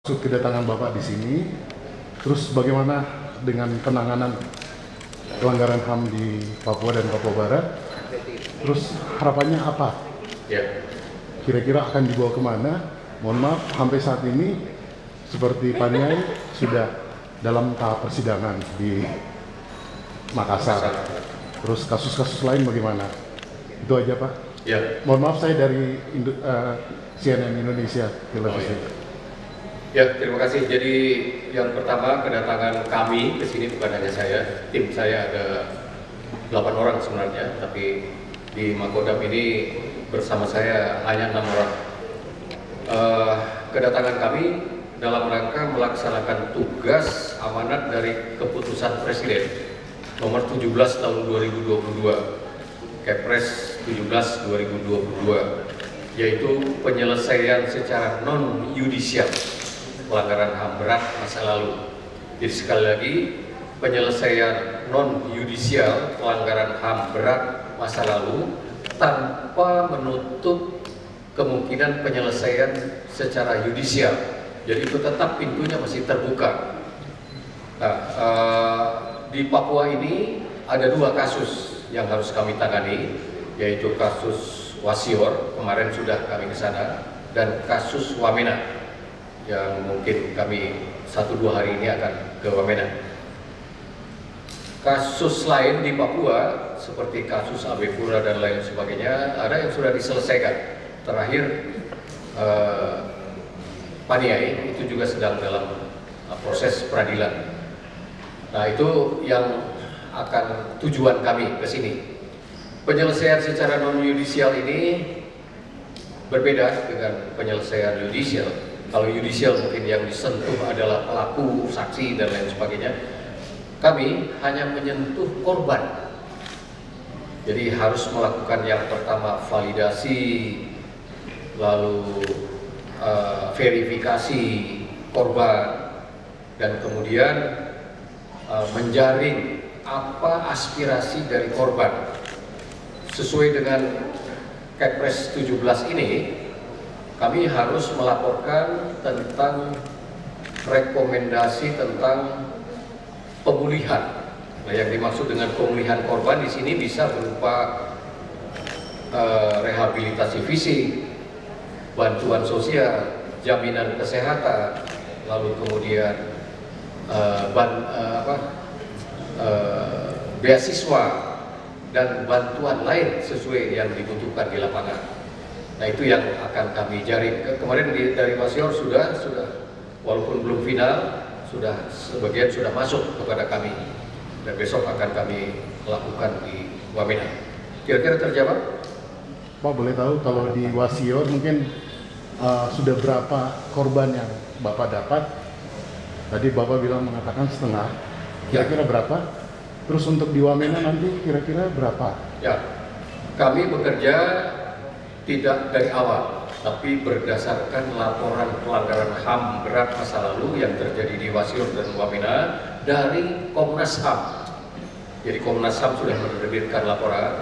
Maksud kedatangan Bapak di sini, terus bagaimana dengan penanganan pelanggaran HAM di Papua dan Papua Barat? Terus harapannya apa? Ya. Kira-kira akan dibawa kemana? Mohon maaf, sampai saat ini seperti Paniai sudah dalam tahap persidangan di Makassar. Terus kasus-kasus lain bagaimana? Itu aja Pak. Ya. Mohon maaf saya dari CNN Indonesia Televisi. Oh, ya, terima kasih. Jadi yang pertama kedatangan kami ke sini bukan hanya saya, tim saya ada 8 orang sebenarnya, tapi di Makodam ini bersama saya hanya 6 orang. Kedatangan kami dalam rangka melaksanakan tugas amanat dari keputusan Presiden nomor 17 tahun 2022, Kepres 17 2022, yaitu penyelesaian secara non-yudisial pelanggaran HAM berat masa lalu. Jadi sekali lagi, penyelesaian non-yudisial pelanggaran HAM berat masa lalu tanpa menutup kemungkinan penyelesaian secara yudisial. Jadi itu tetap pintunya masih terbuka. Nah, di Papua ini ada 2 kasus yang harus kami tangani, yaitu kasus Wasior, kemarin sudah kami ke sana, dan kasus Wamena yang mungkin kami 1-2 hari ini akan ke Wamena. Kasus lain di Papua seperti kasus Abe Pura dan lain sebagainya ada yang sudah diselesaikan. Terakhir Paniai itu juga sedang dalam proses peradilan. Nah, itu yang akan tujuan kami ke sini. Penyelesaian secara non-yudisial ini berbeda dengan penyelesaian yudisial. Kalau yudisial mungkin yang disentuh adalah pelaku, saksi, dan lain sebagainya. Kami hanya menyentuh korban. Jadi harus melakukan yang pertama validasi, lalu verifikasi korban, dan kemudian menjaring apa aspirasi dari korban. Sesuai dengan Kepres 17 ini, kami harus melaporkan tentang rekomendasi tentang pemulihan. Nah, yang dimaksud dengan pemulihan korban di sini bisa berupa rehabilitasi fisik, bantuan sosial, jaminan kesehatan, lalu kemudian beasiswa dan bantuan lain sesuai yang dibutuhkan di lapangan. Nah, itu yang akan kami jaring. Kemarin dari Wasior sudah walaupun belum final, sebagian sudah masuk kepada kami, dan besok akan kami lakukan di Wamena. Kira-kira terjawab? Pak, boleh tahu kalau di Wasior mungkin sudah berapa korban yang Bapak dapat? Tadi Bapak bilang mengatakan setengah. Kira-kira berapa? Terus untuk di Wamena nanti kira-kira berapa? Ya, kami bekerja tidak dari awal, tapi berdasarkan laporan pelanggaran HAM berat masa lalu yang terjadi di Wasior dan Wamena dari Komnas HAM. Jadi Komnas HAM sudah menerbitkan laporan.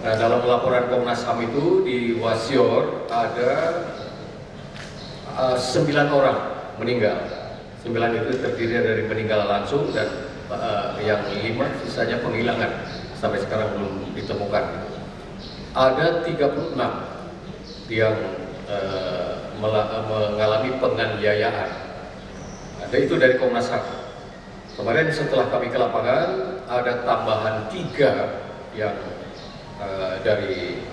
Nah, dalam laporan Komnas HAM itu di Wasior ada 9 orang meninggal. 9 itu terdiri dari meninggal langsung dan yang 5 sisanya penghilangan, sampai sekarang belum ditemukan. Ada 36 yang mengalami penganiayaan. Ada itu dari Komnas HAM. Kemarin setelah kami ke lapangan ada tambahan 3 yang dari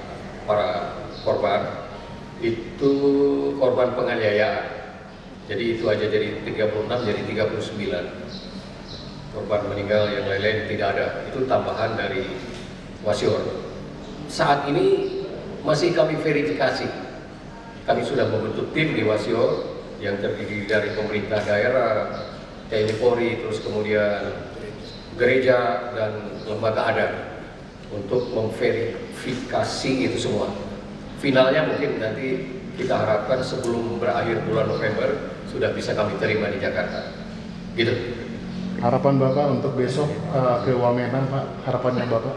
para korban, itu korban penganiayaan. Jadi itu aja, jadi 36 jadi 39. Korban meninggal yang lain-lain tidak ada. Itu tambahan dari Wasior. Saat ini masih kami verifikasi. Kami sudah membentuk tim di Wasior yang terdiri dari pemerintah daerah, TNI Polri, terus kemudian gereja dan lembaga adat untuk memverifikasi itu semua. Finalnya mungkin nanti kita harapkan sebelum berakhir bulan November sudah bisa kami terima di Jakarta. Gitu. Harapan Bapak untuk besok ke Wamena, Pak, harapannya Bapak?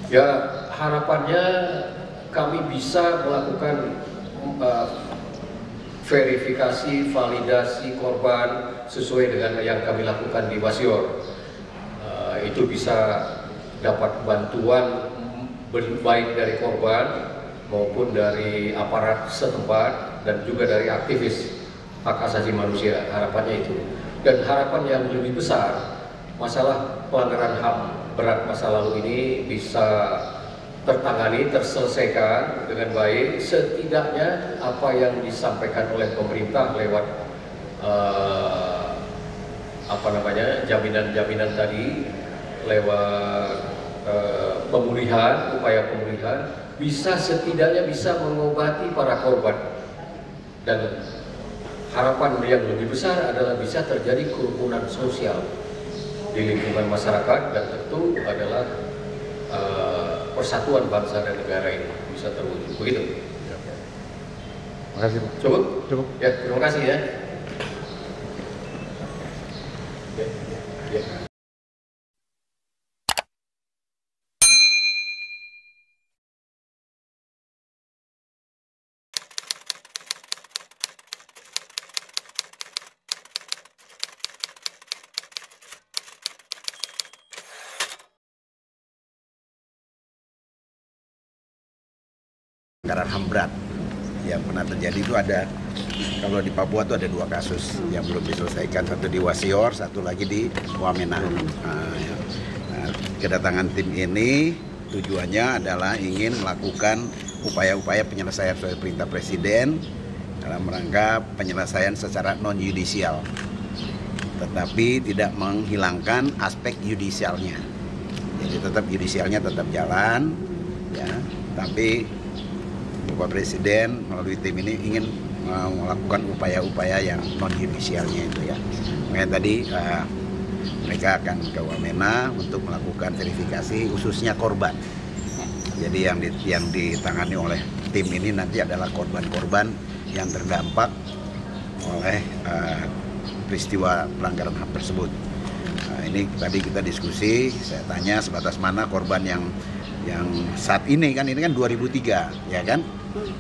Ya, harapannya kami bisa melakukan verifikasi, validasi korban sesuai dengan yang kami lakukan di Wasior. Itu bisa dapat bantuan baik dari korban maupun dari aparat setempat dan juga dari aktivis hak asasi manusia. Harapannya itu. Dan harapan yang lebih besar, masalah pelanggaran HAM berat masa lalu ini bisa tertangani, terselesaikan dengan baik. Setidaknya apa yang disampaikan oleh pemerintah lewat jaminan-jaminan tadi, lewat pemulihan, upaya pemulihan, setidaknya bisa mengobati para korban. Dan harapan yang lebih besar adalah bisa terjadi kerukunan sosial di lingkungan masyarakat, dan tentu adalah persatuan bangsa dan negara ini bisa terwujud. Begitu. Terima kasih, Pak. Cukup? Cukup. Ya, terima kasih ya. Pelanggaran HAM berat yang pernah terjadi itu ada, kalau di Papua itu ada 2 kasus yang belum diselesaikan, satu di Wasior, satu lagi di Wamena. Kedatangan tim ini tujuannya adalah ingin melakukan upaya-upaya penyelesaian sesuai perintah Presiden dalam rangka penyelesaian secara non-yudisial, tetapi tidak menghilangkan aspek yudisialnya. Jadi tetap yudisialnya tetap jalan, ya, tapi Bapak Presiden melalui tim ini ingin melakukan upaya-upaya yang non-yudisialnya itu, ya. Makanya tadi mereka akan ke Wamena untuk melakukan verifikasi khususnya korban. Jadi yang ditangani oleh tim ini nanti adalah korban-korban yang terdampak oleh peristiwa pelanggaran HAM tersebut. Ini tadi kita diskusi, saya tanya sebatas mana korban yang saat ini kan 2003, ya kan?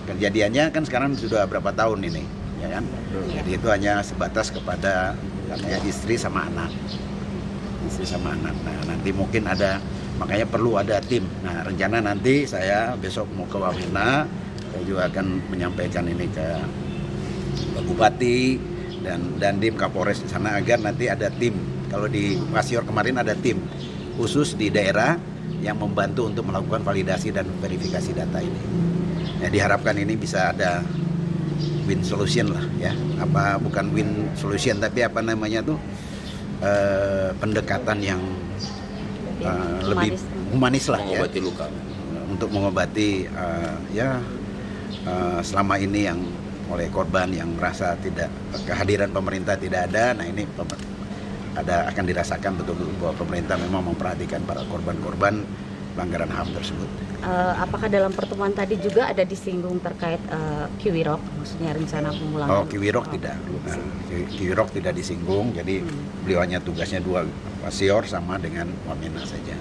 Kejadiannya kan sekarang sudah berapa tahun ini, ya kan? Jadi itu hanya sebatas kepada katanya istri sama anak. Nah, nanti mungkin makanya perlu ada tim. Nah, rencana nanti saya besok mau ke Wamena, saya juga akan menyampaikan ini ke Pak Bupati dan Dandim Kapolres di sana agar nanti ada tim. Kalau di Wasior kemarin ada tim khusus di daerah yang membantu untuk melakukan validasi dan verifikasi data ini. Ya, diharapkan ini bisa ada win solution lah, ya. Bukan win solution tapi pendekatan yang lebih humanis lah, mengobati luka. Untuk mengobati selama ini yang oleh korban yang merasa tidak kehadiran pemerintah tidak ada. Nah, ini akan dirasakan betul-betul bahwa pemerintah memang memperhatikan para korban-korban pelanggaran HAM tersebut. Apakah dalam pertemuan tadi juga ada disinggung terkait Kiwirok, maksudnya rencana pemulangan? Kiwirok tidak. Kiwirok tidak disinggung, jadi beliau hanya tugasnya 2, Wasior sama dengan Wamena saja.